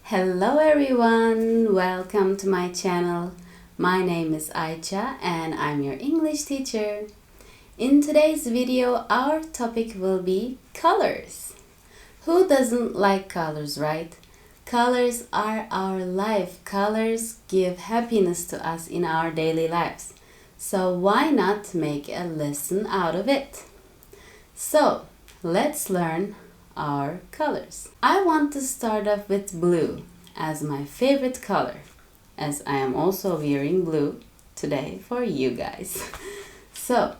Hello everyone, welcome to my channel. My name is Ayça and I'm your English teacher. In today's video, our topic will be colors. Who doesn't like colors, right? Colors are our life. Colors give happiness to us in our daily lives. So why not make a lesson out of it? So let's learn our colors. I want to start off with blue as my favorite color, as I am also wearing blue today for you guys. So,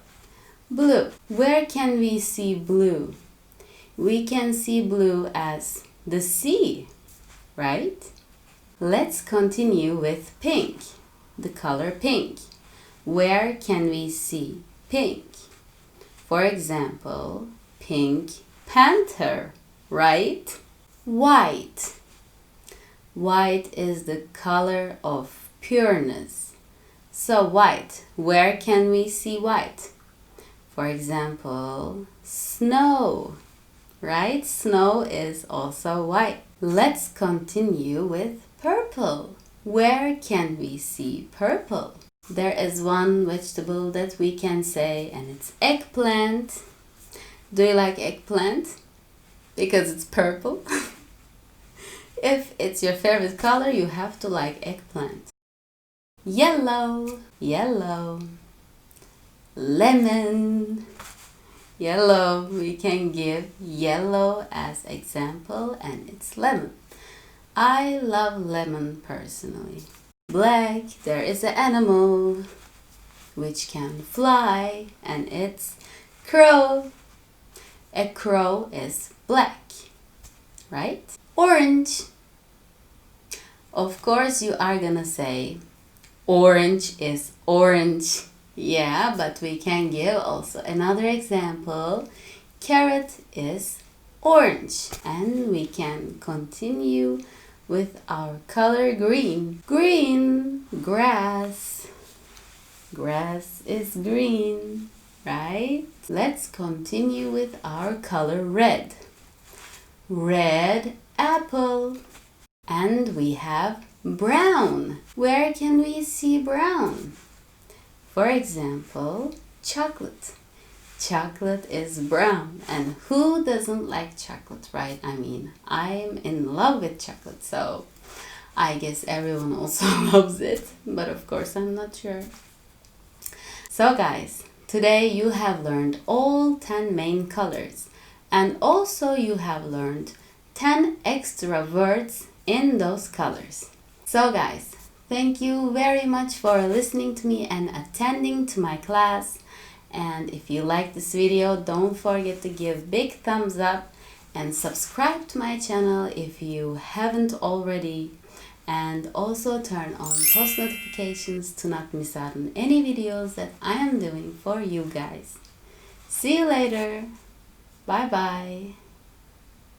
blue. Where can we see blue? We can see blue as the sea, right? Let's continue with pink, the color pink. Where can we see pink? For example, pink panther, right? White. White is the color of pureness. So white, where can we see white? For example, snow, right? Snow is also white. Let's continue with purple. Where can we see purple? There is one vegetable that we can say, and it's eggplant. Do you like eggplant? Because it's purple. If it's your favorite color, you have to like eggplant. Yellow, yellow. Lemon, yellow. We can give yellow as example, and it's lemon. I love lemon personally. Black, there is an animal which can fly, and it's crow. A crow is black, right? Orange. Of course, you are gonna say orange is orange. Yeah, but we can give also another example. Carrot is orange. And we can continue with our color green. Green, grass. Grass is green, right? Let's continue with our color red. Red, apple. And we have brown. Where can we see brown? For example, chocolate. Chocolate is brown. And who doesn't like chocolate, right? I mean, I'm in love with chocolate, so I guess everyone also loves it. But of course, I'm not sure. So guys, today you have learned all 10 main colors, and also you have learned 10 extra words in those colors. So guys, thank you very much for listening to me and attending to my class. And if you like this video, don't forget to give big thumbs up and subscribe to my channel if you haven't already. And also turn on post notifications to not miss out on any videos that I am doing for you guys. See you later. Bye bye.